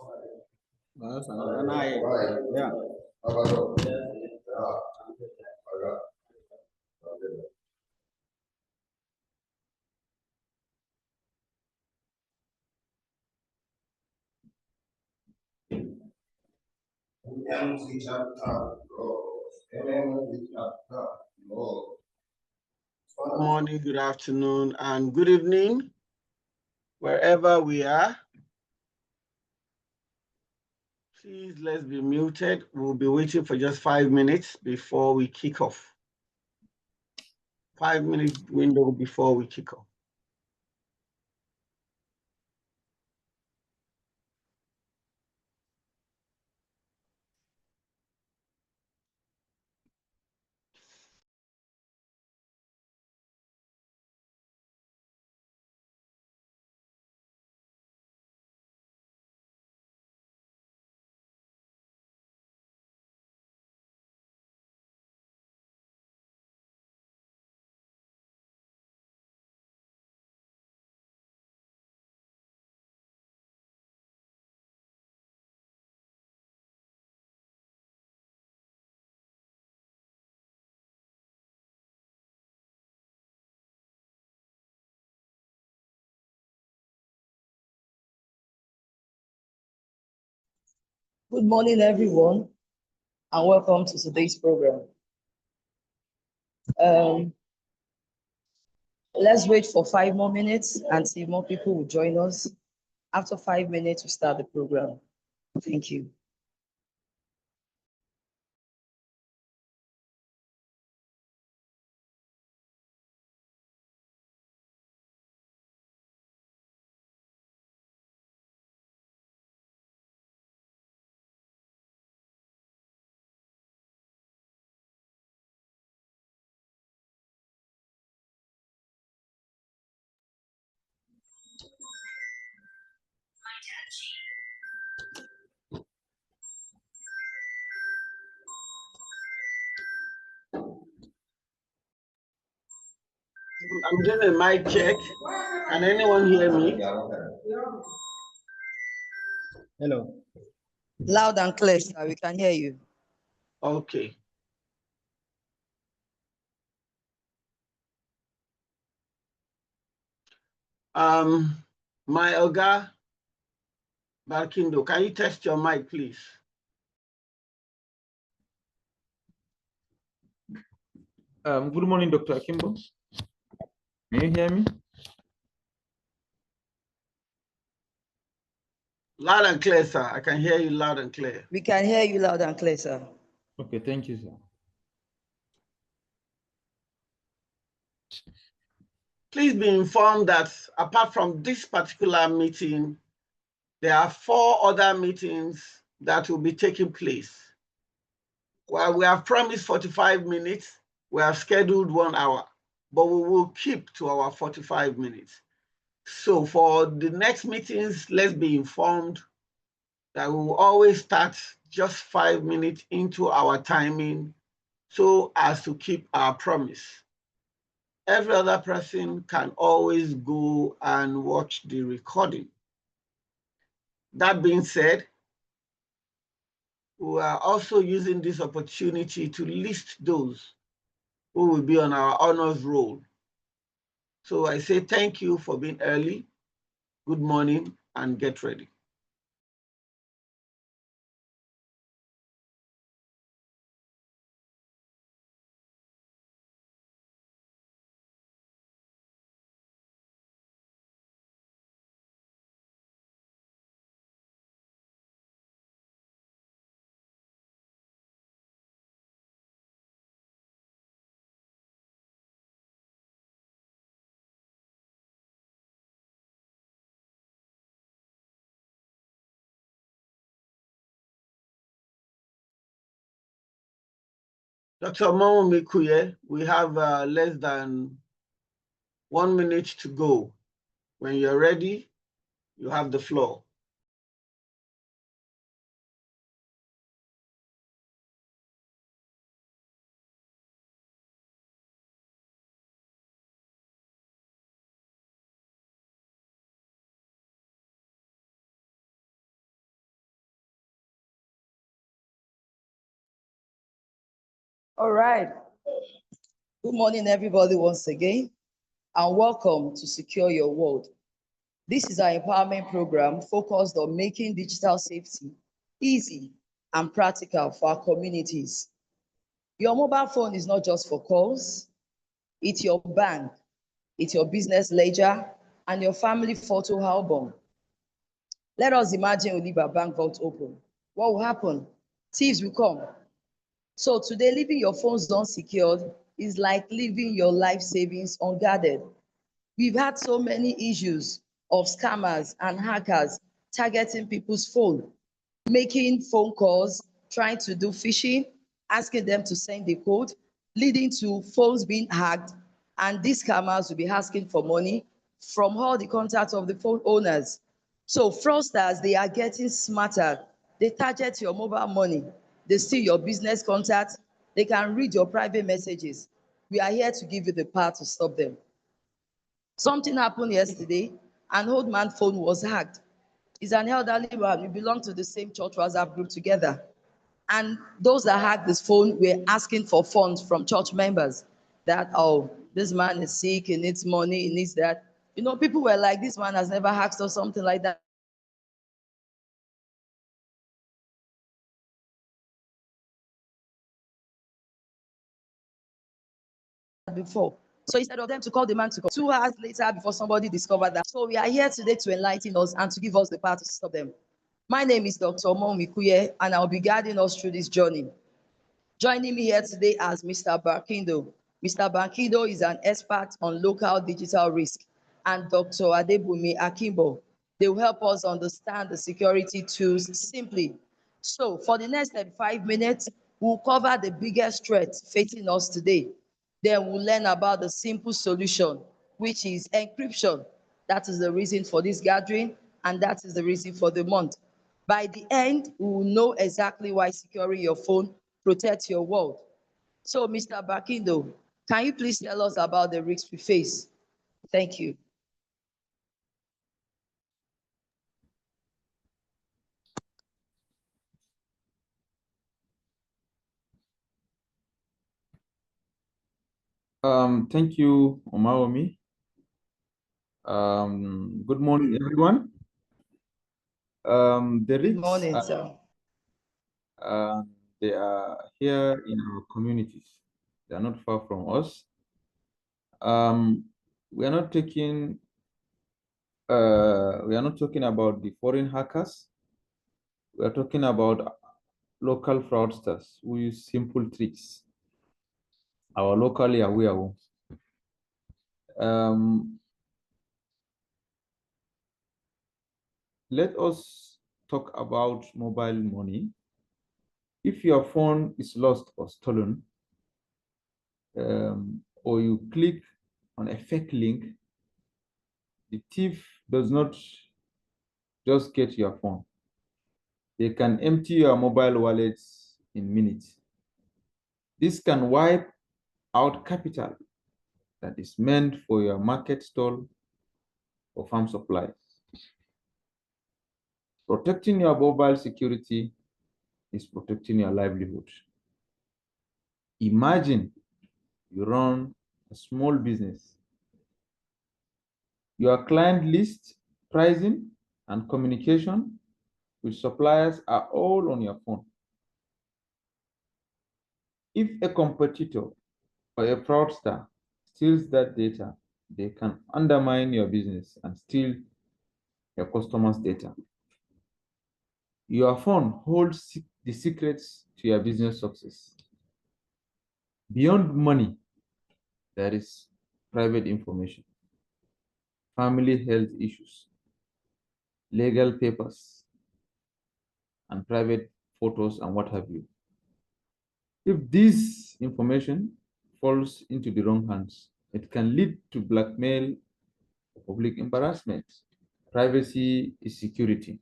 Yeah. Good morning, good afternoon, and good evening, wherever we are. Please, let's be muted. We'll be waiting for just 5 minutes before we kick off. 5-minute window before we kick off. Good morning, everyone, and welcome to today's program. Let's wait for 5 more minutes and see if more people will join us. After 5 minutes, we start the program. Thank you. I'm doing a mic check. Can anyone hear me? Hello. Loud and clear, sir. We can hear you. Okay. My Oga Barkindo, can you test your mic, please? Good morning, Dr. Akimbo. May you hear me? Loud and clear, sir. I can hear you loud and clear. We can hear you loud and clear, sir. Okay, thank you, sir. Please be informed that apart from this particular meeting, there are 4 other meetings that will be taking place. Well, we have promised 45 minutes. We have scheduled 1 hour, but we will keep to our 45 minutes. So for the next meetings, let's be informed that we will always start just 5 minutes into our timing so as to keep our promise. Every other person can always go and watch the recording. That being said, we are also using this opportunity to list those who will be on our honors roll. So I say thank you for being early. Good morning and get ready. Dr. Momo Mikuye, we have less than 1 minute to go. When you're ready, you have the floor. All right. Good morning, everybody, once again, and welcome to Secure Your World. This is our empowerment program focused on making digital safety easy and practical for our communities. Your mobile phone is not just for calls, it's your bank, it's your business ledger, and your family photo album. Let us imagine we leave our bank vault open. What will happen? Thieves will come. So today, leaving your phones unsecured is like leaving your life savings unguarded. We've had so many issues of scammers and hackers targeting people's phone, making phone calls, trying to do phishing, asking them to send the code, leading to phones being hacked, and these scammers will be asking for money from all the contacts of the phone owners. So fraudsters, they are getting smarter. They target your mobile money. They steal your business contacts. They can read your private messages. We are here to give you the power to stop them. Something happened yesterday. An old man's phone was hacked. He's an elderly man. We belong to the same church WhatsApp group together. And those that hacked this phone were asking for funds from church members that, oh, this man is sick, he needs money, he needs that. You know, people were like, this man has never hacked or something like that before. So instead of them to call the man to come, 2 hours later before somebody discovered that. So we are here today to enlighten us and to give us the power to stop them. My name is Dr. Momikuye, and I'll be guiding us through this journey. Joining me here today as Mr. Barkindo. Mr. Barkindo is an expert on local digital risk, and Dr. Adebumi Akimbo. They will help us understand the security tools simply. So for the next 35 minutes, we'll cover the biggest threat facing us today. Then we'll learn about the simple solution, which is encryption. That is the reason for this gathering, and that is the reason for the month. By the end, we will know exactly why securing your phone protects your world. So, Mr. Barkindo, can you please tell us about the risks we face? Thank you. Thank you, Omaomi. Good morning, everyone. The Good risks morning, sir. they are here in our communities. They are not far from us. We are not taking. We are not talking about the foreign hackers. We are talking about local fraudsters who use simple tricks. Our locally aware ones. Let us talk about mobile money. If your phone is lost or stolen, or you click on a fake link, the thief does not just get your phone. They can empty your mobile wallets in minutes. This can wipe out capital that is meant for your market stall or farm supplies. Protecting your mobile security is protecting your livelihood. Imagine you run a small business. Your client list, pricing, and communication with suppliers are all on your phone. If a competitor or a fraudster steals that data, they can undermine your business and steal your customers' data. Your phone holds the secrets to your business success. Beyond money, there is private information, family health issues, legal papers, and private photos and what have you. If this information falls into the wrong hands, it can lead to blackmail or public embarrassment. Privacy is security.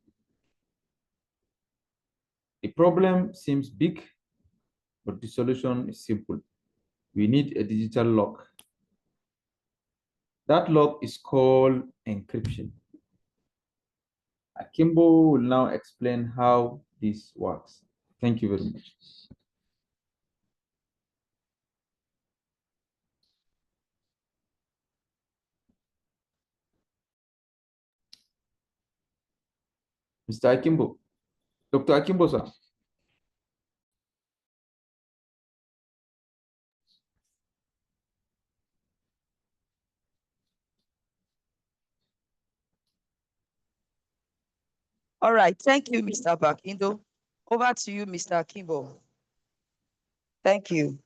The problem seems big, but the solution is simple. We need a digital lock. That lock is called encryption. Akimbo will now explain how this works. Thank you very much. Mr. Akimbo. Dr. Akimbo, sir. All right. Thank you, Mr. Bakindo. Over to you, Mr. Akimbo. Thank you.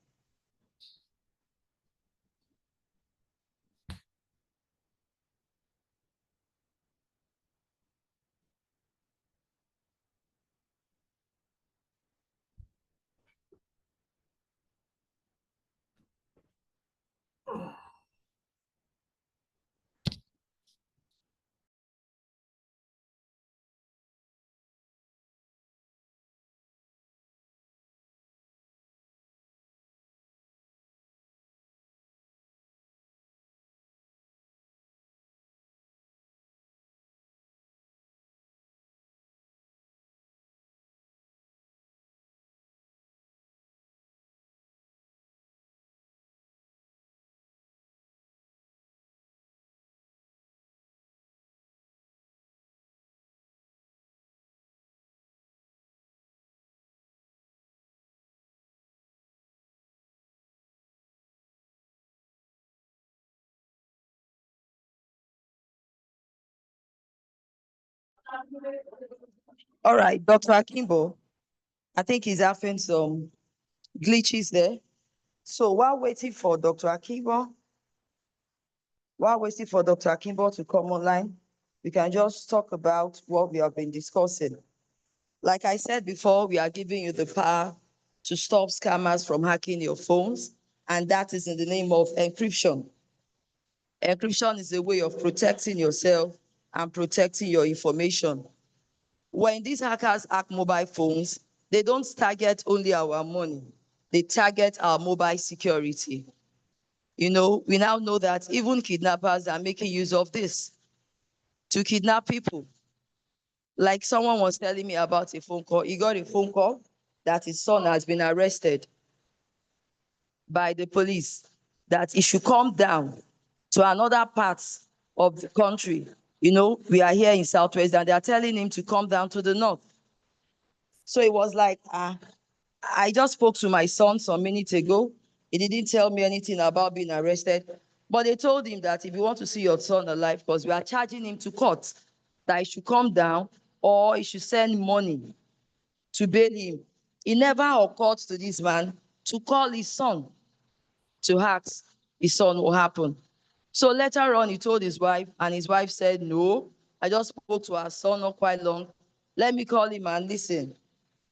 All right, Dr. Akimbo, I think he's having some glitches there. So while waiting for Dr. Akimbo to come online, we can just talk about what we have been discussing. Like I said before, we are giving you the power to stop scammers from hacking your phones, and that is in the name of encryption. Encryption is a way of protecting yourself and protecting your information. When these hackers hack mobile phones, they don't target only our money, they target our mobile security. We now know that even kidnappers are making use of this to kidnap people. Like someone was telling me about a phone call. He got a phone call that his son has been arrested by the police, that he should come down to another part of the country. We are here in Southwest and they are telling him to come down to the north. So it was like, I just spoke to my son some minutes ago. He didn't tell me anything about being arrested, but they told him that if you want to see your son alive, because we are charging him to court, that he should come down or he should send money to bail him. It never occurred to this man to call his son to ask his son what happened. So later on, he told his wife, and his wife said, no, I just spoke to our son not quite long. Let me call him and listen.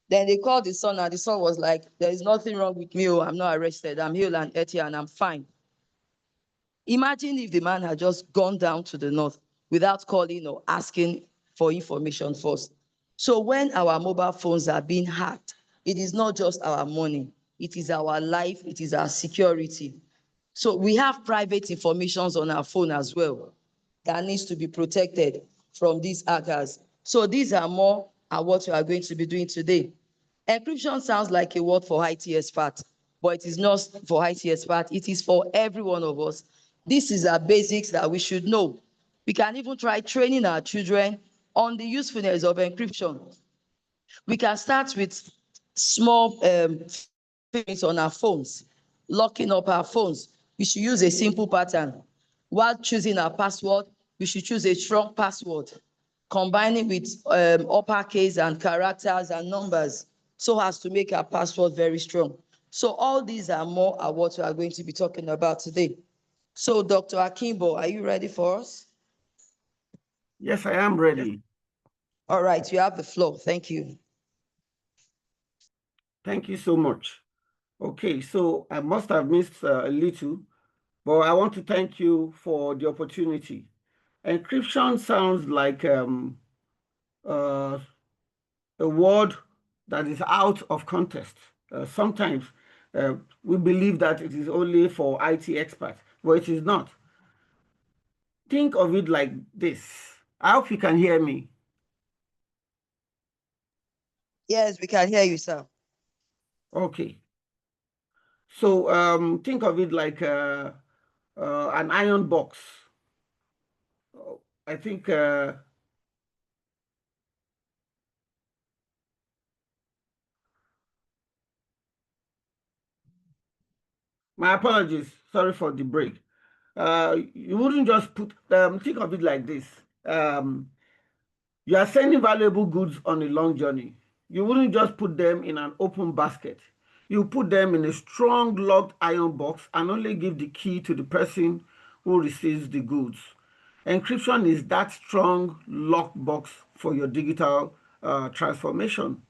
Then they called the son, and the son was like, there is nothing wrong with me. Oh, I'm not arrested. I'm healed and healthy, and I'm fine. Imagine if the man had just gone down to the north without calling or asking for information first. So when our mobile phones are being hacked, it is not just our money. It is our life. It is our security. So we have private information on our phone as well that needs to be protected from these hackers. So these are more of what we are going to be doing today. Encryption sounds like a word for IT expert, but it is not for IT expert. It is for every one of us. This is our basics that we should know. We can even try training our children on the usefulness of encryption. We can start with small things on our phones, locking up our phones. We should use a simple pattern. While choosing our password, we should choose a strong password, combining with uppercase and characters and numbers so as to make our password very strong. So all these are more of what we are going to be talking about today. So Dr. Akimbo, are you ready for us? Yes, I am ready. All right, you have the floor. Thank you. Thank you so much. Okay, so I must have missed a little, but I want to thank you for the opportunity. Encryption sounds like a word that is out of context. Sometimes we believe that it is only for IT experts, but it is not. Think of it like this. I hope you can hear me. Yes, we can hear you, sir. Okay. So think of it like an iron box. I think My apologies. Sorry for the break. You wouldn't just put, think of it like this. You are sending valuable goods on a long journey. You wouldn't just put them in an open basket. You put them in a strong locked iron box and only give the key to the person who receives the goods. Encryption is that strong locked box for your digital transformation.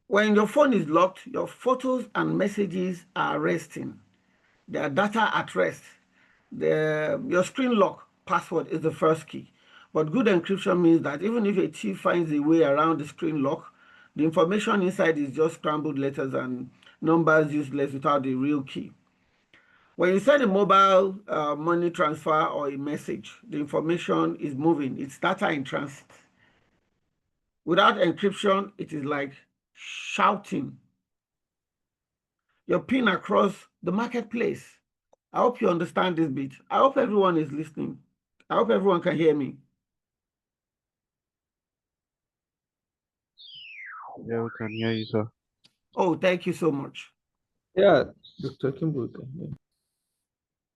When your phone is locked, your photos and messages are resting. Their data at rest. Your screen lock password is the first key. But good encryption means that even if a thief finds a way around the screen lock, the information inside is just scrambled letters and numbers useless without the real key. When you send a mobile money transfer or a message, the information is moving. It's data in transit. Without encryption, it is like shouting your pin across the marketplace. I hope you understand this bit. I hope everyone is listening. I hope everyone can hear me. Yeah, we can hear you, sir. Oh, thank you so much. Yeah, Dr. Kimbo.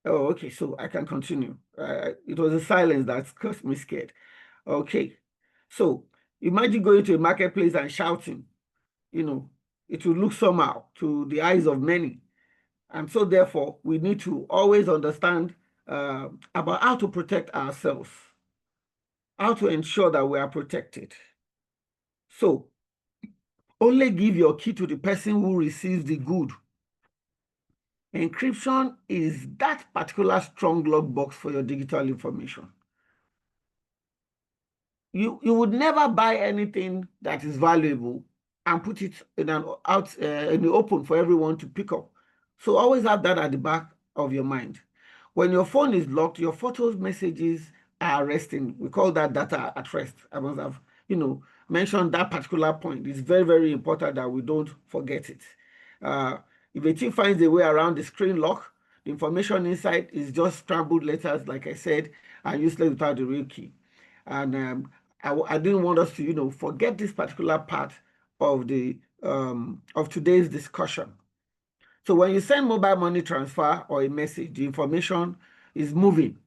Oh, okay, so I can continue. It was a silence that caused me scared. Okay, so imagine going to a marketplace and shouting, it will look somehow to the eyes of many. And so therefore, we need to always understand about how to protect ourselves, how to ensure that we are protected. So only give your key to the person who receives the good. Encryption is that particular strong lock box for your digital information. You would never buy anything that is valuable and put it in in the open for everyone to pick up. So always have that at the back of your mind. When your phone is locked, your photos, messages are resting. We call that data at rest. I must have, mentioned that particular point. It's very, very important that we don't forget it. If a thief finds a way around the screen lock, the information inside is just scrambled letters, like I said, and useless without the real key. And I didn't want us to, forget this particular part of the of today's discussion. So when you send mobile money transfer or a message, the information is moving.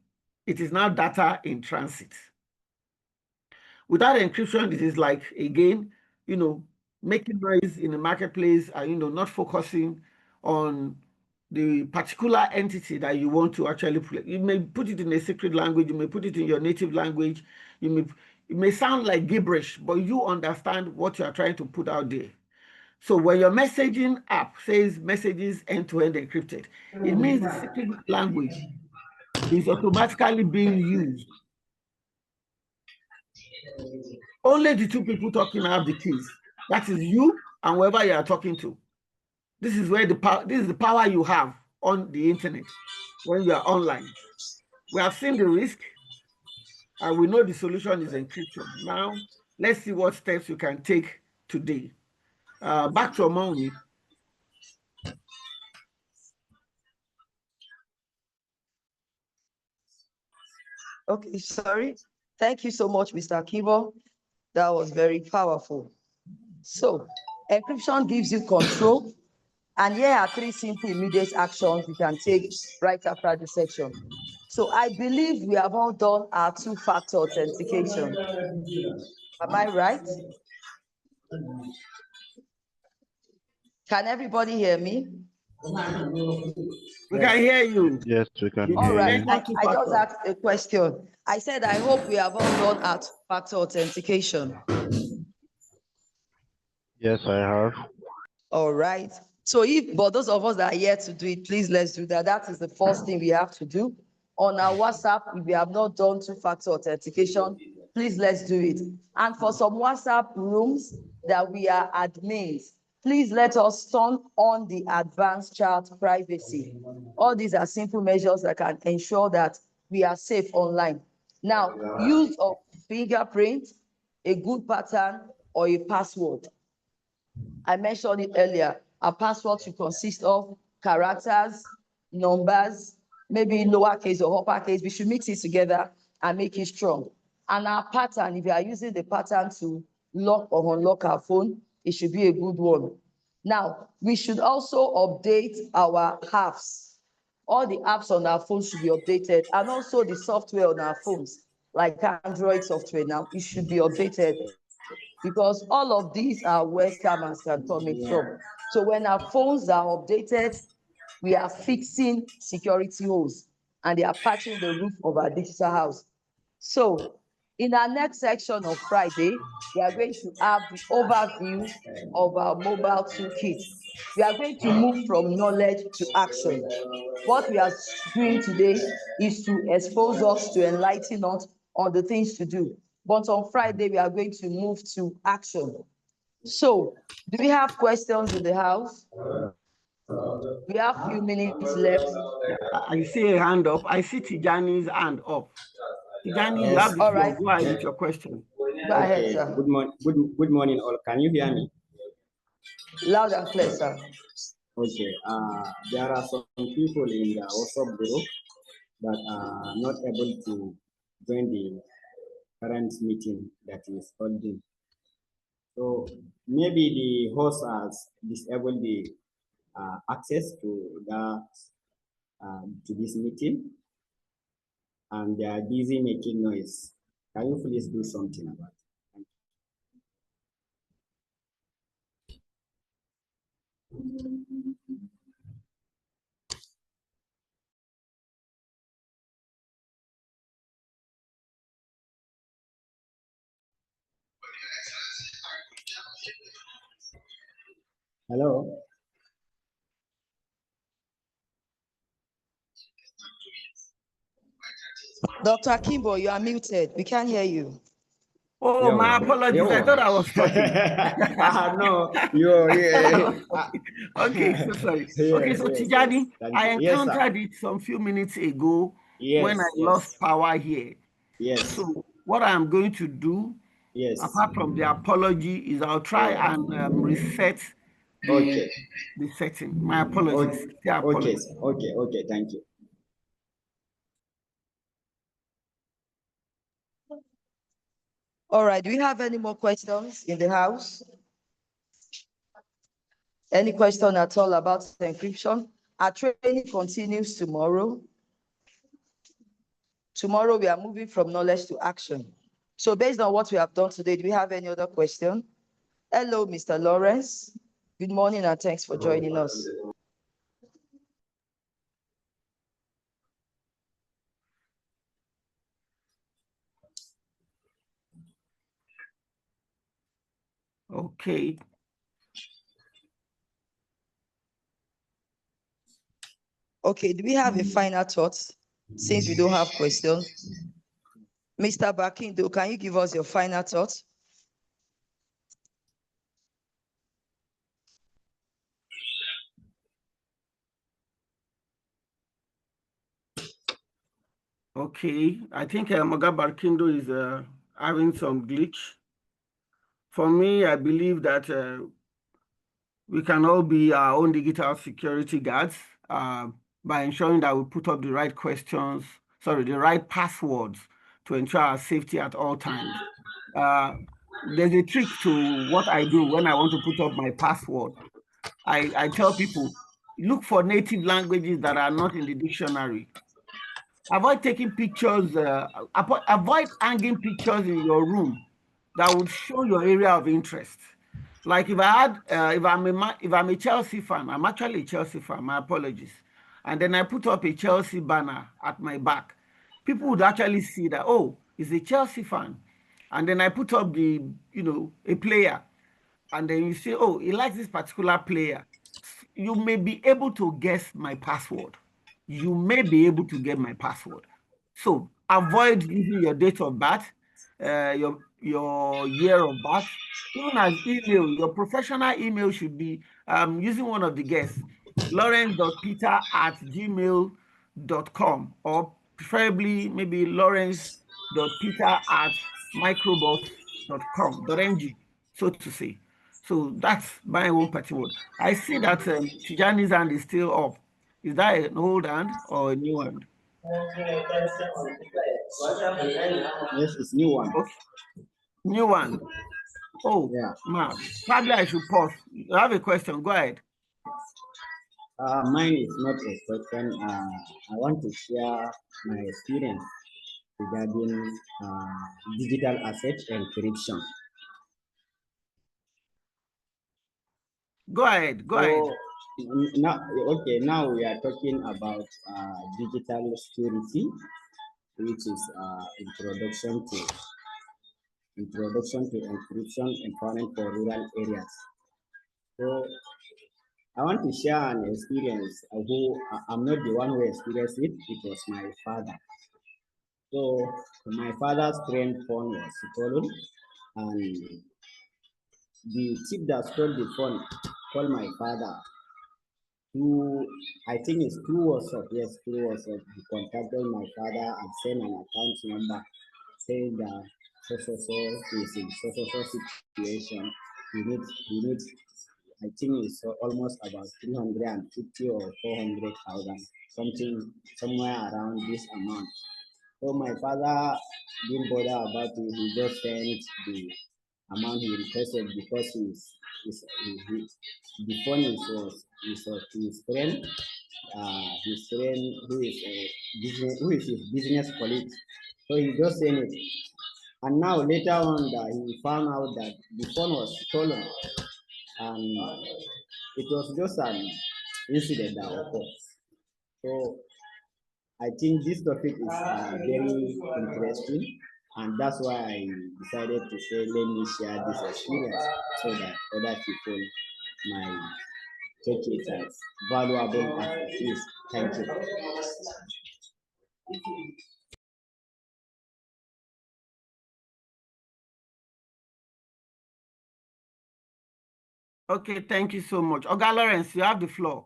It is now data in transit. Without encryption, it is like, again, making noise in the marketplace and, not focusing on the particular entity that you want to actually put. You may put it in a secret language, you may put it in your native language, it may sound like gibberish, but you understand what you are trying to put out there. So when your messaging app says messages end-to-end encrypted, it means the secret language is automatically being used. Only the two people talking have the keys. That is you and whoever you are talking to. This is where this is the power you have on the internet when you are online. We have seen the risk and we know the solution is encryption. Now, let's see what steps you can take today. Back to Omoni. Okay, sorry. Thank you so much, Mr. Kibo. That was very powerful. So, encryption gives you control. And here are 3 simple immediate actions you can take right after the section. So I believe we have all done our 2-factor authentication. Am I right? Can everybody hear me? We can hear you. Yes, we can All hear right, you. I just asked a question. I said, I hope we have all done our 2-factor authentication. Yes, I have. All right. So but those of us that are here to do it, please let's do that. That is the first thing we have to do. On our WhatsApp, if we have not done 2-factor authentication, please let's do it. And for some WhatsApp rooms that we are admins, please let us turn on the advanced chat privacy. All these are simple measures that can ensure that we are safe online. Now, use of fingerprint, a good pattern, or a password. I mentioned it earlier. A password should consist of characters, numbers, maybe lowercase or uppercase. We should mix it together and make it strong. And our pattern, if you are using the pattern to lock or unlock our phone, it should be a good one. Now, we should also update our apps. All the apps on our phones should be updated, and also the software on our phones, like Android software now, it should be updated, because all of these are where scammers can come in from. So when our phones are updated, we are fixing security holes, and they are patching the roof of our digital house. So in our next section of Friday, we are going to have the overview of our mobile toolkit. We are going to move from knowledge to action. What we are doing today is to expose us, to enlighten us on the things to do. But on Friday, we are going to move to action. So, do we have questions in the house? We have a few minutes left. I see a hand up. I see Tijani's hand up. Tijani, you have the All floor. right. Go ahead with your question. Go ahead, sir. Good morning, all. Can you hear me? Loud and clear, sir. Okay. There are some people in the WhatsApp group that are not able to join the current meeting that is holding. So maybe the host has disabled the access to this meeting, and they are busy making noise. Can you please do something about it? Hello. Dr. Kimbo, you are muted. We can't hear you. Oh, my apologies. I thought I was talking. No, you're Okay, so sorry. Okay, so Tijani, I encountered it some few minutes ago when I lost power here. Yes. So what I'm going to do, apart from the apology, is I'll try and reset the setting. My apologies. Okay, thank you. All right, do we have any more questions in the house? Any question at all about encryption? Our training continues tomorrow. Tomorrow we are moving from knowledge to action. So based on what we have done today, do we have any other question? Hello, Mr. Lawrence. Good morning and thanks for joining us. Okay. Okay, do we have a final thought since we don't have questions? Mr. Bakindo, can you give us your final thought? Okay, I think Moga Barkindo is having some glitch. For me, I believe that we can all be our own digital security guards by ensuring that we put up the right questions, the right passwords to ensure our safety at all times. There's a trick to what I do when I want to put up my password. I tell people, look for native languages that are not in the dictionary. Avoid taking pictures, avoid hanging pictures in your room that would show your area of interest. Like if I'm a Chelsea fan, I'm actually a Chelsea fan, my apologies. And then I put up a Chelsea banner at my back. People would actually see that, oh, he's a Chelsea fan. And then I put up a player. And then you say, oh, he likes this particular player. You may be able to guess my password. You may be able to get my password. So avoid using your date of birth, your year of birth, even as email. Your professional email should be using one of the guests, lawrence.peter@gmail.com, or preferably maybe lawrence.peter@microbots.com.ng, so to say. So that's my own petty word. I see that Tijani's hand is still up. Is that an old hand or a new hand? Yes, it's new one. Okay. New one. Oh, Yeah. probably I should pause. You have a question, go ahead. Mine is not a question. I want to share my experience regarding digital asset encryption. Go ahead, go ahead. Now, okay, now we are talking about digital security, which is introduction to encryption empowerment for rural areas. So I want to share an experience who I'm not the one who experienced it. It was my father. So my father's friend phone was stolen, and the thief that stole the phone called my father. Through, I think it's through WhatsApp. Yes, through WhatsApp. He contacted my father and sent an account number saying that so is in so situation. He needs I think it's almost about 350 or 400,000, something somewhere around this amount. So my father didn't bother about it. He just sent the amount he requested because the phone is of his friend, who is a who is his business colleague. So he just sent it. And now later on that he found out that the phone was stolen, and it was just an incident that occurred. So I think this topic is very interesting, and that's why I decided to say, let me share this experience so that other people might take it as valuable as it is. Thank you. Okay, thank you so much. Oga Lawrence, you have the floor.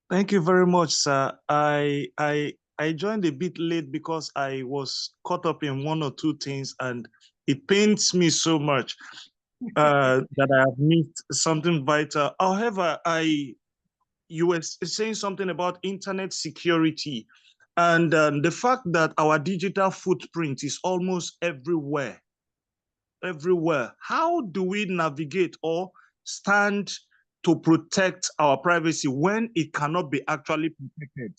Thank you very much, sir. I joined a bit late because I was caught up in one or two things, and it pains me so much that I have missed something vital. However, you were saying something about internet security, and the fact that our digital footprint is almost everywhere. How do we navigate or stand to protect our privacy when it cannot be actually protected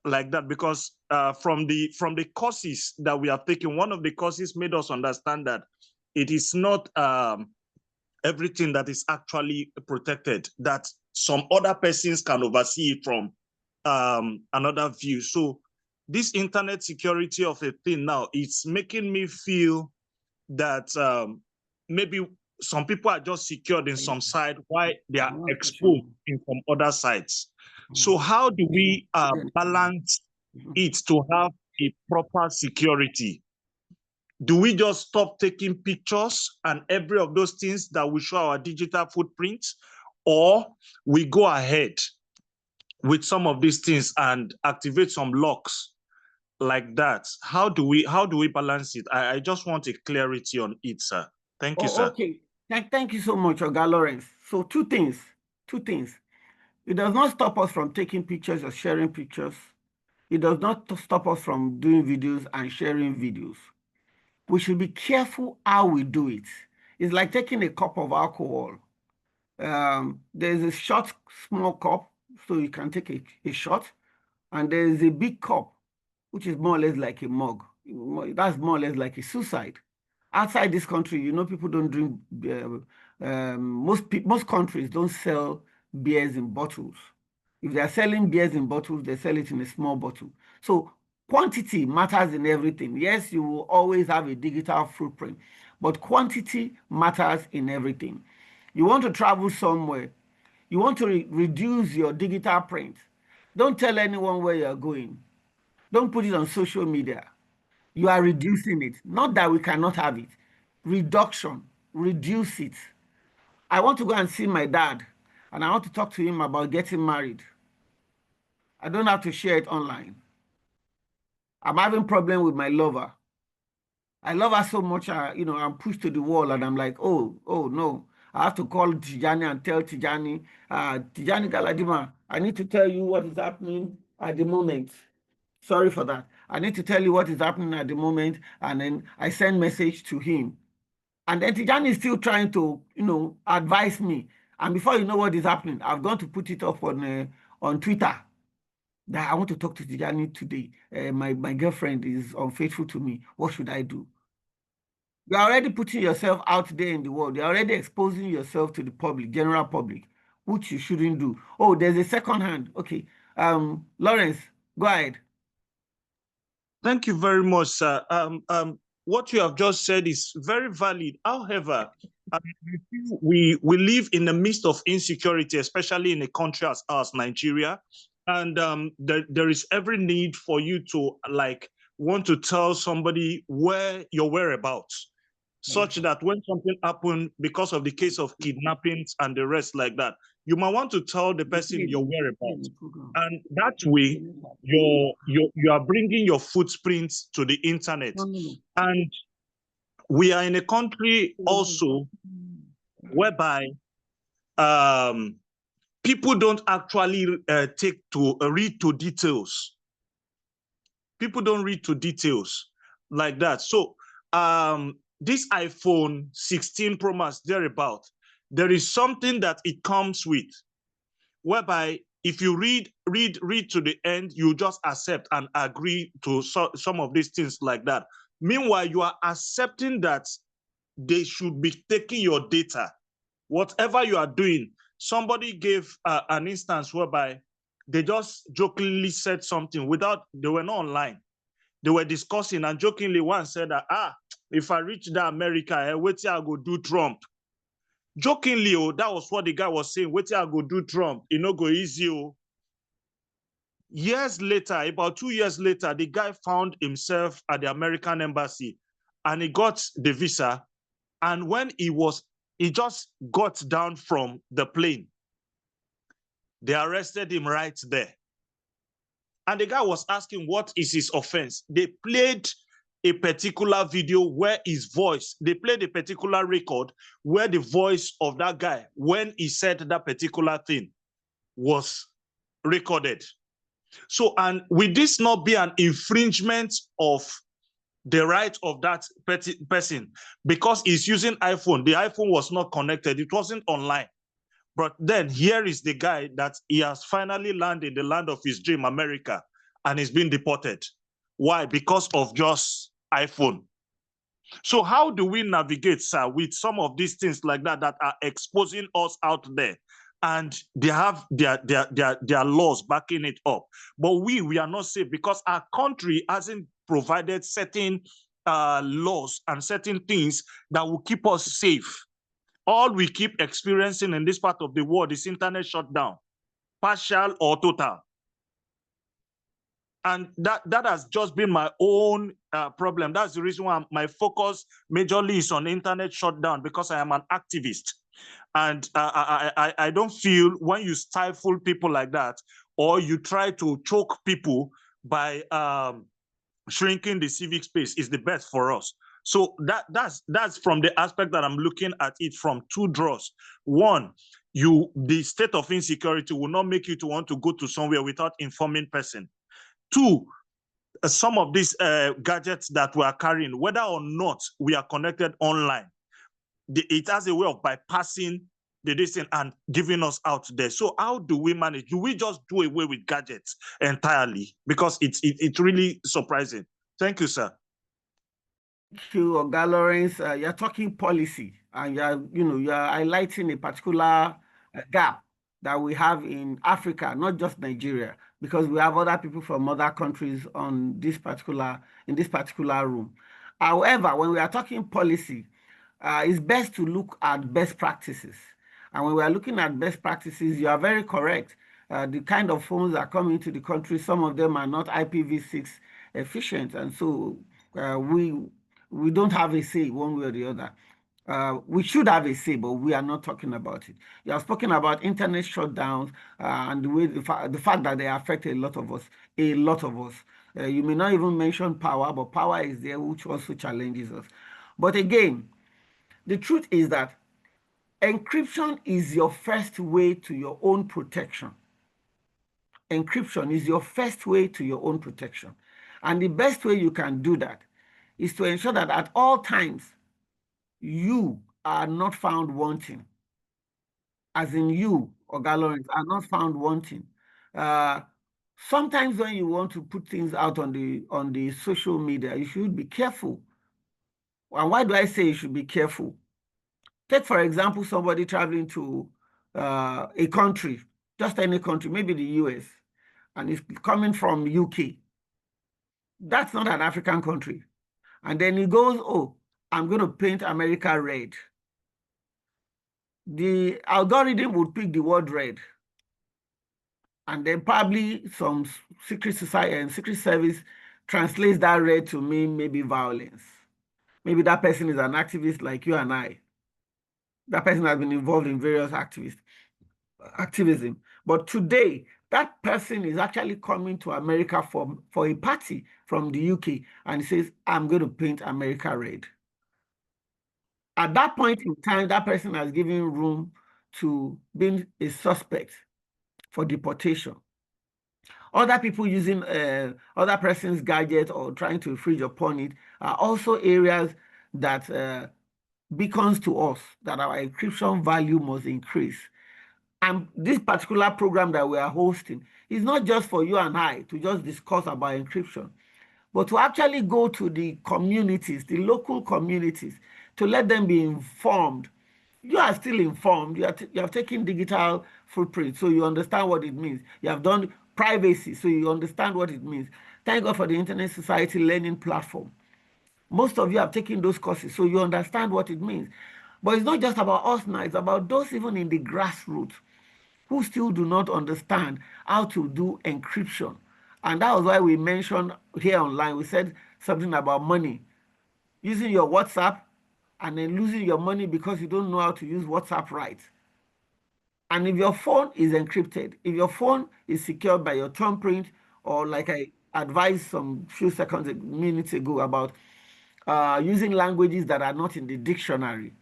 like that? Because from the courses that we have taken, one of the courses made us understand that it is not everything that is actually protected, that some other persons can oversee it from another view. So this internet security of a thing now, it's making me feel that maybe some people are just secured in some side while they are exposed in some other sides. So how do we balance it to have a proper security? Do we just stop taking pictures and every of those things that will show our digital footprint, or we go ahead with some of these things and activate some locks like that? How do we balance it? I just want a clarity on it, sir. Thank you, sir. Okay, thank you so much, Oga Lawrence. So two things. It does not stop us from taking pictures or sharing pictures. It does not stop us from doing videos and sharing videos. We should be careful how we do it. It's like taking a cup of alcohol. There's a short, small cup, so you can take a shot, and there's a big cup, which is more or less like a mug. That's more or less like a suicide. Outside this country, people don't drink. Most countries don't sell beers in bottles. If they are selling beers in bottles, they sell it in a small bottle. So quantity matters in everything. Yes, you will always have a digital footprint, but quantity matters in everything. You want to travel somewhere, you want to reduce your digital print. Don't tell anyone where you're going. Don't put it on social media. You are reducing it. Not that we cannot have it. Reduction, reduce it. I want to go and see my dad, and I want to talk to him about getting married. I don't have to share it online. I'm having problem with my lover. I love her so much, I'm pushed to the wall, and I'm like, oh no. I have to call Tijani and tell Tijani, Tijani Galadima, I need to tell you what is happening at the moment. Sorry for that. I need to tell you what is happening at the moment. And then I send message to him. And then Tijani is still trying to, advise me. And before you know what is happening, I've gone to put it up on Twitter that I want to talk to Tijani today. My girlfriend is unfaithful to me. What should I do? You're already putting yourself out there in the world. You're already exposing yourself to the public, general public, which you shouldn't do. Oh, there's a second hand. Okay. Lawrence, go ahead. Thank you very much, sir. What you have just said is very valid. However, we live in the midst of insecurity, especially in a country as ours, Nigeria, and there is every need for you to want to tell somebody where your whereabouts, such that when something happened because of the case of kidnappings and the rest like that, you might want to tell the person your whereabouts, and that way you are bringing your footprints to the internet. And we are in a country also whereby people don't actually read to details. People don't read to details like that. So this iPhone 16 Pro Max thereabout, there is something that it comes with, whereby if you read to the end, you just accept and agree to some of these things like that. Meanwhile, you are accepting that they should be taking your data. Whatever you are doing, somebody gave an instance whereby they just jokingly said something they were not online. They were discussing, and jokingly one said that, if I reach that America, wait till I go do Trump. Jokingly, that was what the guy was saying, wait till I go do Trump, it no go easy. Years later, about 2 years later, the guy found himself at the American embassy and he got the visa. And when he just got down from the plane, they arrested him right there. And the guy was asking, what is his offense? They played a particular video where they played a particular record where the voice of that guy, when he said that particular thing, was recorded. So, and will this not be an infringement of the right of that person? Because he's using iPhone. The iPhone was not connected. It wasn't online. But then here is the guy that he has finally landed in the land of his dream, America, and he's been deported. Why? Because of just iPhone. So how do we navigate, sir, with some of these things like that are exposing us out there? And they have their laws backing it up. But we are not safe because our country hasn't provided certain laws and certain things that will keep us safe. All we keep experiencing in this part of the world is internet shutdown, partial or total. And that has just been my own problem. That's the reason why my focus majorly is on internet shutdown, because I am an activist. And I don't feel when you stifle people like that, or you try to choke people by shrinking the civic space, is the best for us. So that's from the aspect that I'm looking at it from two draws. One, the state of insecurity will not make you to want to go to somewhere without informing person. Two, some of these gadgets that we are carrying, whether or not we are connected online, it has a way of bypassing the distance and giving us out there. So how do we manage? Do we just do away with gadgets entirely? Because it's really surprising. Thank you, sir. Thank you, Oga Lawrence. You're talking policy, and you're highlighting a particular gap that we have in Africa, not just Nigeria, because we have other people from other countries in this particular room. However, when we are talking policy, it's best to look at best practices. And when we are looking at best practices, you are very correct. The kind of phones that come into the country, some of them are not IPv6 efficient, and so we don't have a say one way or the other. We should have a say, but we are not talking about it. You have spoken about internet shutdowns and the fact that they affect a lot of us. You may not even mention power, but power is there, which also challenges us. But again, the truth is that encryption is your first way to your own protection. Encryption is your first way to your own protection. And the best way you can do that is to ensure that at all times you are not found wanting. As in you, Oga Lawrence, are not found wanting. Sometimes when you want to put things out on the social media, you should be careful. And why do I say you should be careful? Take, for example, somebody traveling to a country, just any country, maybe the US, and is coming from UK. That's not an African country. And then he goes, oh, I'm going to paint America red. The algorithm would pick the word red. And then probably some secret society and secret service translates that red to mean maybe violence. Maybe that person is an activist like you and I. That person has been involved in various activism. But today, that person is actually coming to America for a party from the UK, and he says, I'm going to paint America red. At that point in time, that person has given room to being a suspect for deportation. Other people using other person's gadget or trying to infringe upon it are also areas that beacons to us that our encryption value must increase. And this particular program that we are hosting is not just for you and I to just discuss about encryption, but to actually go to the communities, the local communities, to let them be informed. You are still informed. You have taken digital footprint, so you understand what it means. You have done privacy, so you understand what it means. Thank God for the Internet Society Learning Platform. Most of you have taken those courses, so you understand what it means. But it's not just about us now, it's about those even in the grassroots who still do not understand how to do encryption. And that was why we mentioned here online, we said something about money. Using your WhatsApp and then losing your money because you don't know how to use WhatsApp right. And if your phone is encrypted, if your phone is secured by your thumbprint, or like I advised some few minutes ago about using languages that are not in the dictionary,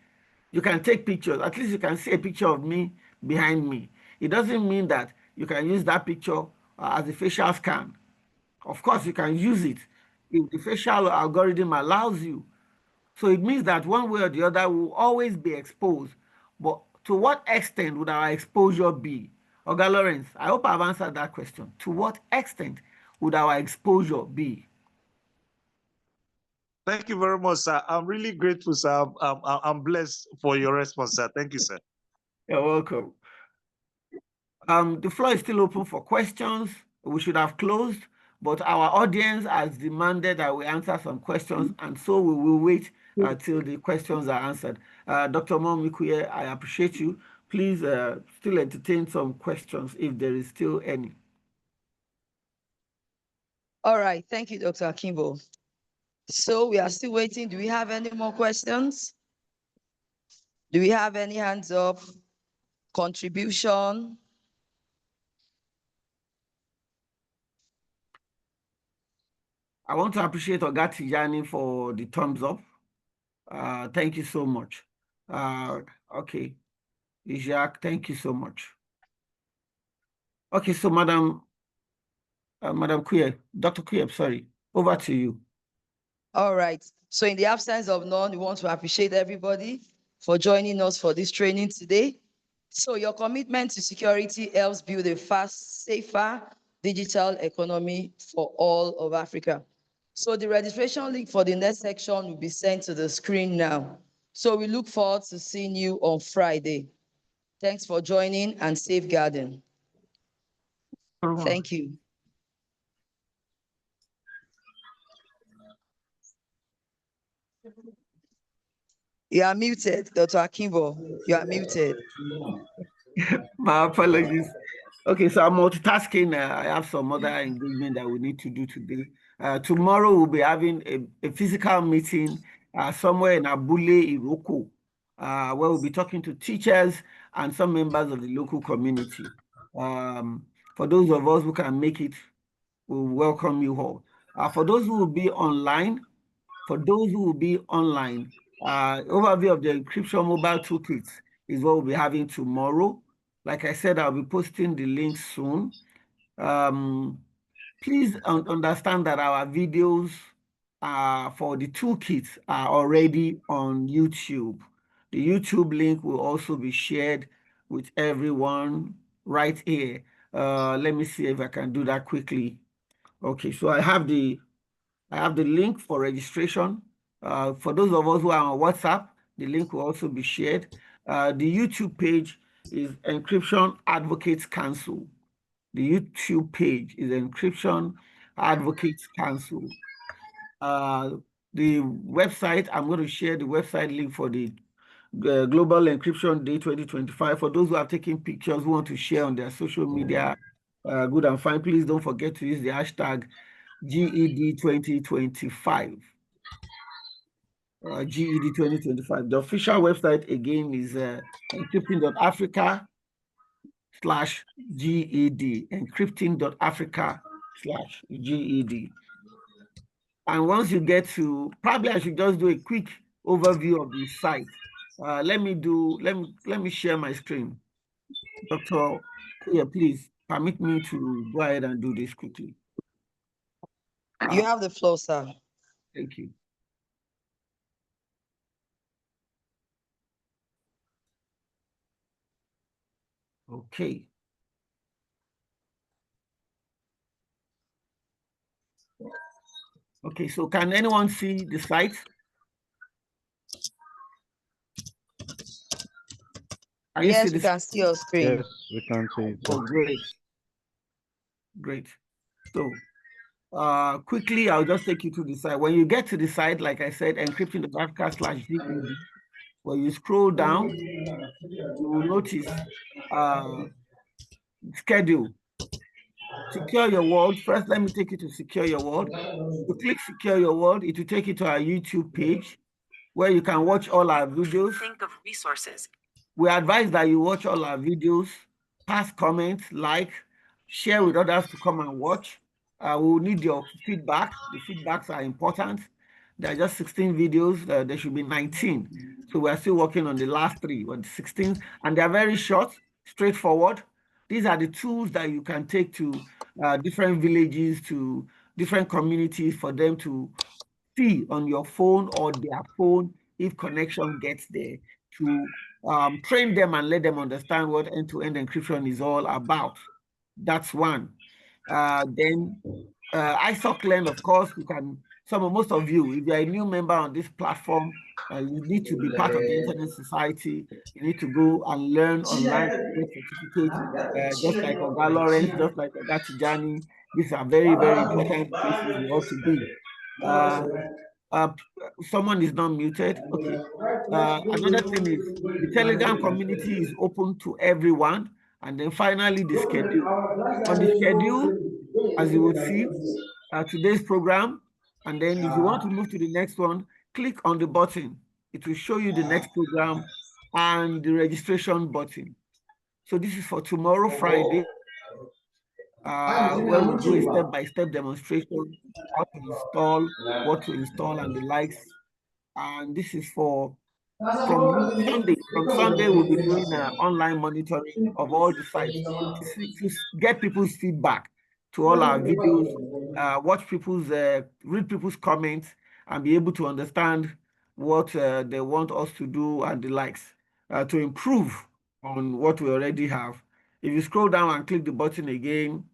you can take pictures. At least you can see a picture of me behind me. It doesn't mean that you can use that picture as a facial scan. Of course, you can use it if the facial algorithm allows you. So it means that one way or the other will always be exposed. But to what extent would our exposure be? Oga Lawrence, I hope I've answered that question. To what extent would our exposure be? Thank you very much, sir. I'm really grateful, sir. I'm blessed for your response, sir. Thank you, sir. You're welcome. The floor is still open for questions. We should have closed, but our audience has demanded that we answer some questions, and so we will wait till the questions are answered. Dr. Momikuye, I appreciate you. Please still entertain some questions if there is still any. All right, thank you, Dr. Akimbo. So we are still waiting. Do we have any more questions? Do we have any hands up? Contribution? I want to appreciate Oga Tijani for the thumbs up. Thank you so much. Okay, Jacques, thank you so much. Okay, so Madam Kuye, Dr. Kuye, sorry, over to you. All right. So in the absence of none, we want to appreciate everybody for joining us for this training today. So your commitment to security helps build a fast, safer digital economy for all of Africa. So the registration link for the next section will be sent to the screen now. So we look forward to seeing you on Friday. Thanks for joining and safeguarding. Thank you. You are muted, Dr. Akimbo. You are muted. My apologies. Okay, so I'm multitasking. I have some other engagement that we need to do today. Tomorrow we'll be having a physical meeting somewhere in Abule, Iroko, where we'll be talking to teachers and some members of the local community. For those of us who can make it, we'll welcome you all. For those who will be online, overview of the encryption mobile toolkits is what we'll be having tomorrow. Like I said, I'll be posting the link soon. Please understand that our videos for the toolkits are already on YouTube. The YouTube link will also be shared with everyone right here. Let me see if I can do that quickly. Okay, so I have the link for registration. For those of us who are on WhatsApp, the link will also be shared. The YouTube page is Encryption Advocates Council. The YouTube page is Encryption Advocates Council. The website, I'm going to share the website link for the Global Encryption Day 2025. For those who are taking pictures, who want to share on their social media, good and fine, please don't forget to use the hashtag GED 2025. GED 2025. The official website again is encrypting.africa/GED, encrypting.africa/GED. And once you get to, probably I should just do a quick overview of the site. Let me share my screen. Dr. Kuya, please permit me to go ahead and do this quickly. You have the floor, sir. Thank you. Okay. Okay, so can anyone see the site? Yes, we can see your screen. Yes, we can see it. Oh, great. Great. So quickly, I'll just take you to the site. When you get to the site, like I said, encrypting.africa/GED, when you scroll down, you will notice schedule. Secure your world. First, let me take you to secure your world. You click secure your world, it will take you to our YouTube page where you can watch all our videos. Think of resources. We advise that you watch all our videos, pass comments, like, share with others to come and watch. We will need your feedback. The feedbacks are important. There are just 16 videos. There should be 19. So we are still working on the last 3, but 16, and they are very short, straightforward. These are the tools that you can take to different villages, to different communities for them to see on your phone or their phone if connection gets there, to train them and let them understand what end-to-end encryption is all about. That's one. Then SYC Learn, of course, you can, most of you, if you're a new member on this platform, you need to be part of the Internet Society. You need to go and learn online, get certificates, just like Oga Lawrence, just like Oga Tijani. These are very, very important places you ought to be. Someone is not muted. Okay. Another thing is the Telegram community is open to everyone. And then finally, the schedule. On the schedule, as you would see, today's program. And then if you want to move to the next one, click on the button. It will show you the next program and the registration button. So this is for tomorrow, Friday, where we do a step-by-step demonstration, how to install, what to install, and the likes. And this is for from Sunday. From Sunday, we'll be doing online monitoring of all the sites to get people's feedback to all our videos, watch people's, read people's comments, and be able to understand what they want us to do and the likes to improve on what we already have. If you scroll down and click the button again,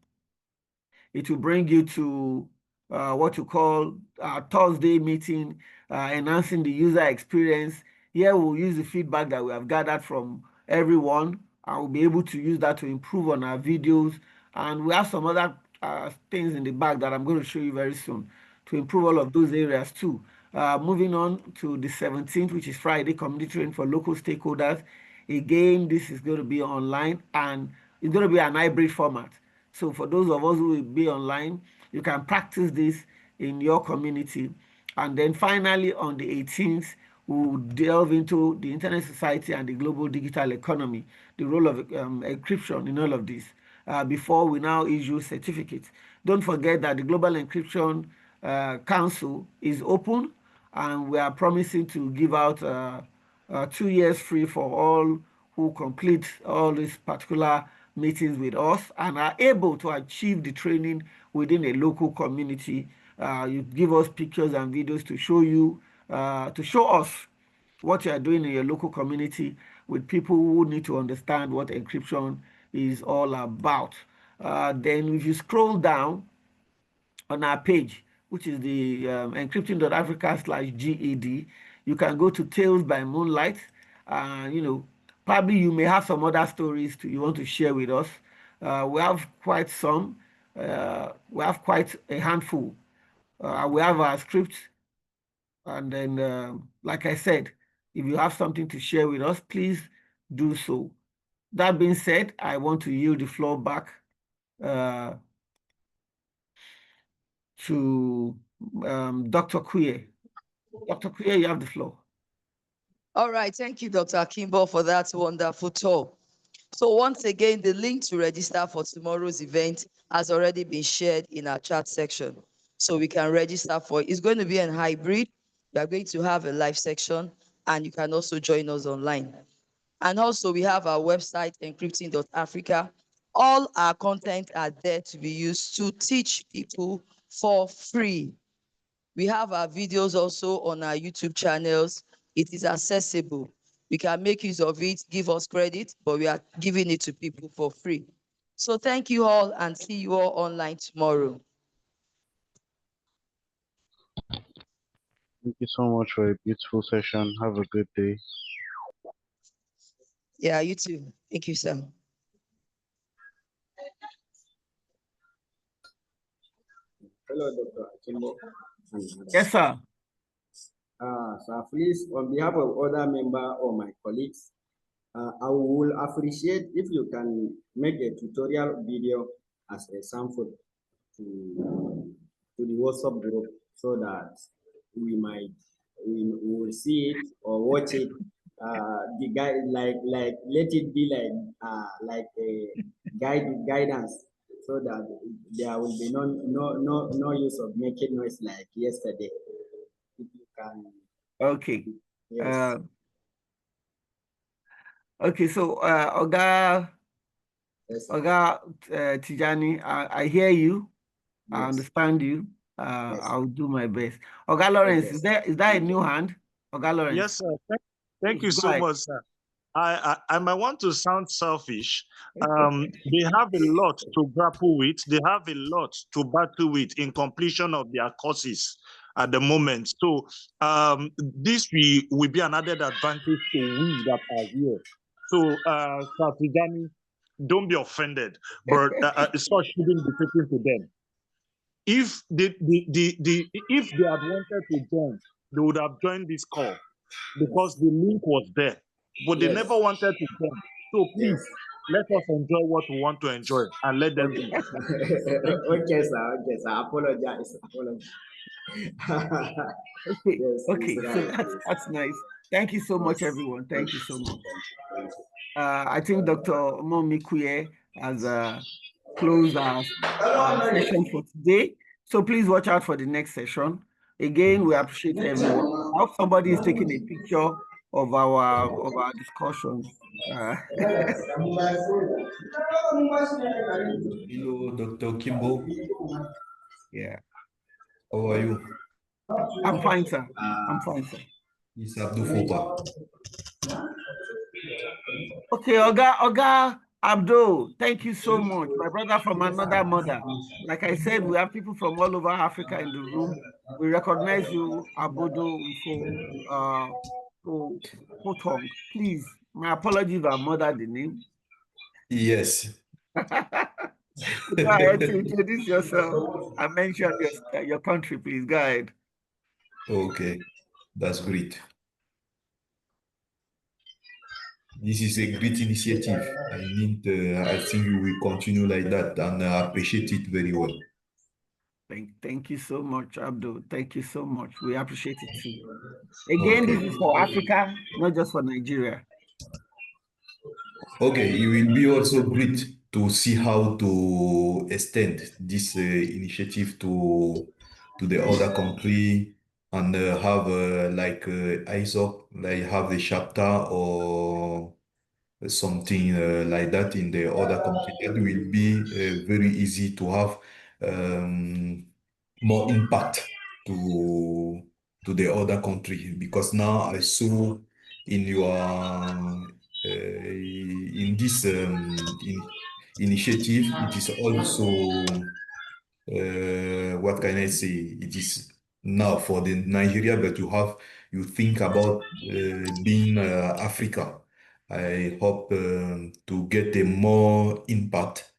it will bring you to what you call our Thursday meeting, enhancing the user experience. Here we'll use the feedback that we have gathered from everyone, and we'll be able to use that to improve on our videos. And we have some other things in the back that I'm going to show you very soon to improve all of those areas too. Moving on to the 17th, which is Friday, community training for local stakeholders. Again, this is going to be online, and it's going to be an hybrid format. So for those of us who will be online, you can practice this in your community. And then finally, on the 18th, we'll delve into the Internet Society and the global digital economy, the role of encryption in all of this, before we now issue certificates. Don't forget that the Global Encryption Council is open, and we are promising to give out 2 years free for all who complete all these particular meetings with us and are able to achieve the training within a local community You give us pictures and videos to show you, to show us what you are doing in your local community with people who need to understand what encryption is all about. Then if you scroll down on our page, which is the encryption.africa/GED, you can go to Tales by Moonlight. Probably you may have some other stories you want to share with us. We have quite some. We have quite a handful. We have our script, and then, like I said, if you have something to share with us, please do so. That being said, I want to yield the floor back to Dr. Kuye. Dr. Kuye, you have the floor. All right, thank you, Dr. Kimbo, for that wonderful talk. So once again, the link to register for tomorrow's event has already been shared in our chat section. So we can register for it. It's going to be a hybrid. We are going to have a live section, and you can also join us online. And also we have our website, encrypting.africa. All our content are there to be used to teach people for free. We have our videos also on our YouTube channels. It is accessible. We can make use of it, give us credit, but we are giving it to people for free. So thank you all, and see you all online tomorrow. Thank you so much for a beautiful session. Have a good day. Yeah, you too. Thank you, sir. Hello, Dr. Kimbo. Yes, sir. So please, on behalf of other members or my colleagues, I will appreciate if you can make a tutorial video as a sample to the WhatsApp group so that we will see it or watch it. The guide like let it be like a guidance so that there will be no use of making noise like yesterday. If you can. Okay. Yes. Okay, so Oga Tijani, I hear you. Yes. I understand you. Yes. I'll do my best. Oga Lawrence, Okay. is that a new hand? Oga Lawrence. Yes, sir. Thank you so much, sir. I might want to sound selfish. They have a lot to grapple with. They have a lot to battle with in completion of their courses at the moment. So this will be an added advantage to we that are here. So, Satigani, don't be offended, but such shouldn't be taken to them. If if they had wanted to join, they would have joined this call because the link was there, but they never wanted to join. So please, let us enjoy what we want to enjoy and let them be. Okay, sir. Okay, sir. Apologize. Okay, Yes, okay, right, so that's nice. Thank you so much, everyone. Thank you so much. I think Dr. Momi Kuye has closed our session for today. So please watch out for the next session. Again, we appreciate everyone. I hope somebody is taking a picture of our discussion. Hello, Dr. Kimbo. Yeah. How are you? I'm fine, sir. I'm fine, sir. It's Abdul Fopa. Okay, Oga Abdul, thank you so much. My brother from another mother. Like I said, we have people from all over Africa in the room. We recognize you, Abodo Potong. Please, my apologies if I murdered the name. Yes. Go ahead to introduce yourself and mention your country, please. Go ahead. Okay, that's great. This is a great initiative. I think you will continue like that, and I appreciate it very well. Thank you so much, Abdul. Thank you so much. We appreciate it too. Again, This is for Africa, not just for Nigeria. Okay, it will be also great to see how to extend this initiative to the other country and have like ISOC, like have a chapter or something like that in the other country. That will be very easy to have more impact to the other country, because now I saw in your in this initiative, it is also what can I say? It is now for the Nigeria, but you think about being Africa. I hope to get a more impact.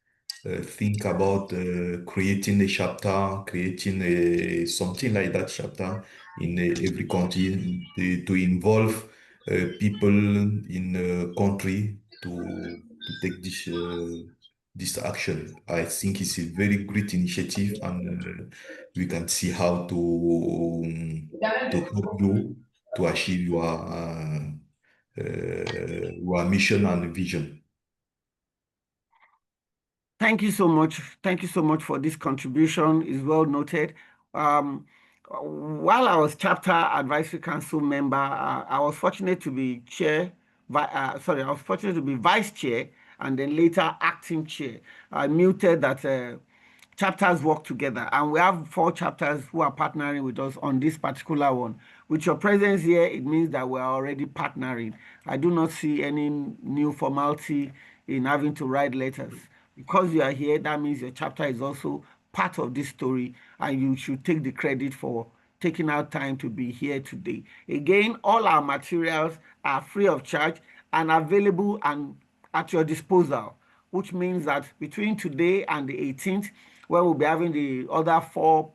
Think about creating a chapter, creating something like that chapter in every country to involve people in the country to take this action. I think it's a very great initiative, and we can see how to help you to achieve your mission and vision. Thank you so much. Thank you so much for this contribution. Is well noted. While I was chapter advisory council member, I was fortunate to be I was fortunate to be vice chair and then later acting chair. I muted that chapters work together, and we have 4 chapters who are partnering with us on this particular one. With your presence here, it means that we are already partnering. I do not see any new formality in having to write letters. Because you are here, that means your chapter is also part of this story, and you should take the credit for taking out time to be here today. Again, all our materials are free of charge and available and at your disposal, which means that between today and the 18th, where we'll be having the other 4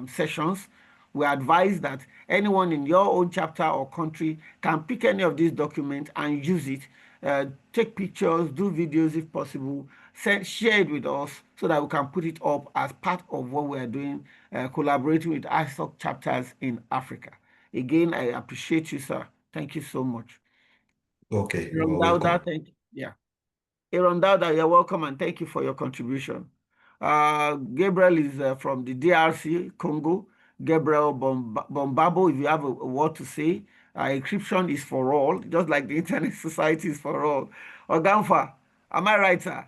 sessions, we advise that anyone in your own chapter or country can pick any of these documents and use it. Take pictures, do videos if possible, share it with us so that we can put it up as part of what we're doing, collaborating with SYC chapters in Africa. Again, I appreciate you, sir. Thank you so much. Okay, you Aaron are Dauda, welcome. thank you. Yeah. Aaron Dauda, you're welcome, and thank you for your contribution. Gabriel is from the DRC, Congo. Gabriel Bombabo, if you have a word to say, encryption is for all, just like the Internet Society is for all. Oganfa, am I right, sir?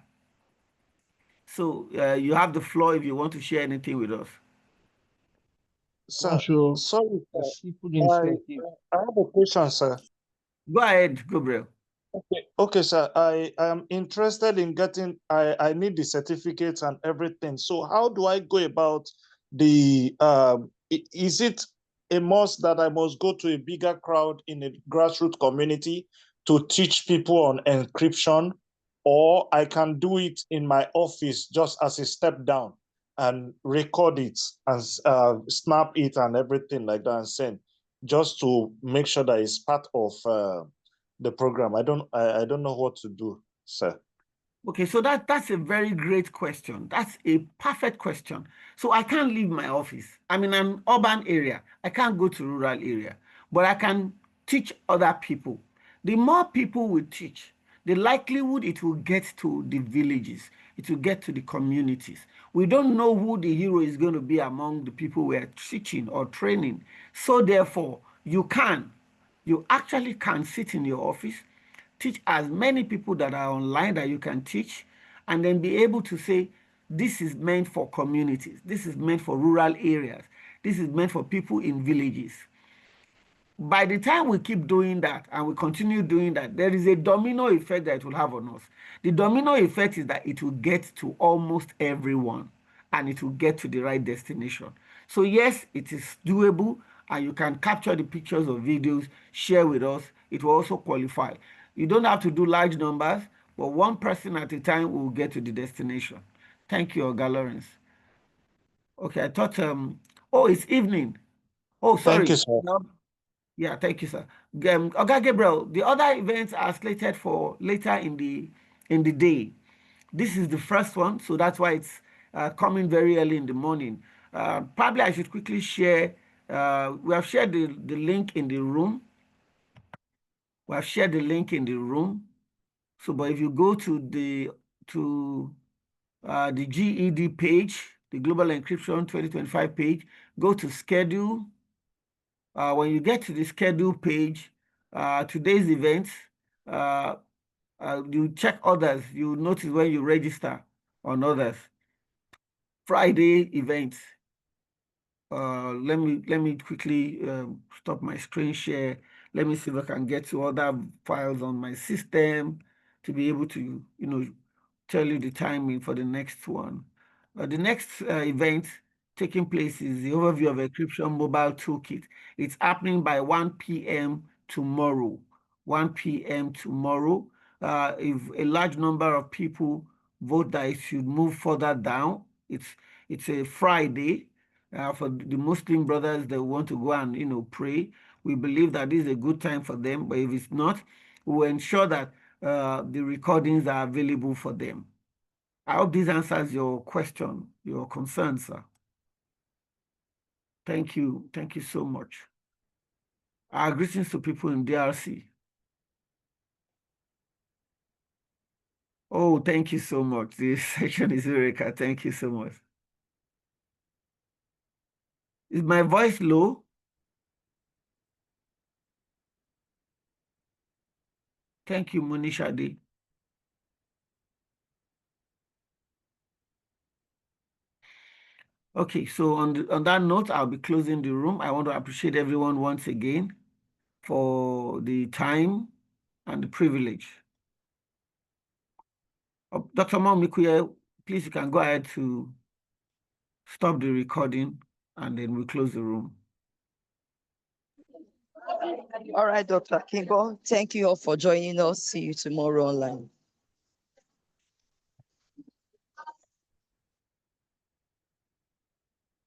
So you have the floor if you want to share anything with us. Sir, Sure. sorry, sir. Simple initiative. I have a question, sir. Go ahead, Gabriel. Okay, sir. I am interested in getting. I need the certificates and everything. So how do I go about the? Is it a must that I must go to a bigger crowd in a grassroots community to teach people on encryption, or I can do it in my office just as a step down and record it and snap it and everything like that and send, just to make sure that it's part of the program? I don't know what to do, sir. Okay, so that's a very great question. That's a perfect question. So I can't leave my office. I'm in an urban area. I can't go to rural area, but I can teach other people. The more people we teach, the likelihood it will get to the villages, it will get to the communities. We don't know who the hero is going to be among the people we are teaching or training. So therefore, you actually can sit in your office, teach as many people that are online that you can teach, and then be able to say, this is meant for communities, this is meant for rural areas, this is meant for people in villages. By the time we keep doing that and we continue doing that, there is a domino effect that it will have on us. The domino effect is that it will get to almost everyone and it will get to the right destination. So yes, it is doable, and you can capture the pictures or videos, share with us. It will also qualify. You don't have to do large numbers, but one person at a time will get to the destination. Thank you, Oga Lawrence. Okay, I thought, oh, it's evening. Oh, sorry. Thank you, sir. Yeah, thank you, sir. Oga Gabriel, the other events are slated for later in the day. This is the first one, so that's why it's coming very early in the morning. Probably I should quickly share. We have shared the link in the room. We have shared the link in the room. So, but if you go to the GED page, the Global Encryption 2025 page, go to schedule. When you get to the schedule page, today's events, you check others. You notice when you register on others. Friday events. Let me quickly stop my screen share. Let me see if I can get to other files on my system to be able to, tell you the timing for the next one. The next event taking place is the overview of Encryption Mobile Toolkit. It's happening by 1 p.m. tomorrow. 1 p.m. tomorrow. If a large number of people vote that it should move further down, it's a Friday. For the Muslim brothers that want to go and pray, we believe that this is a good time for them. But if it's not, we will ensure that the recordings are available for them. I hope this answers your question, your concern, sir. Thank you. Thank you so much. Our greetings to people in DRC. Oh, thank you so much. This section is Eureka. Thank you so much. Is my voice low? Thank you, Monisha D. Okay, so on that note, I'll be closing the room. I want to appreciate everyone once again for the time and the privilege. Dr. Momikuye, please, you can go ahead to stop the recording and then we close the room. All right, Dr. Kingo, thank you all for joining us. See you tomorrow online.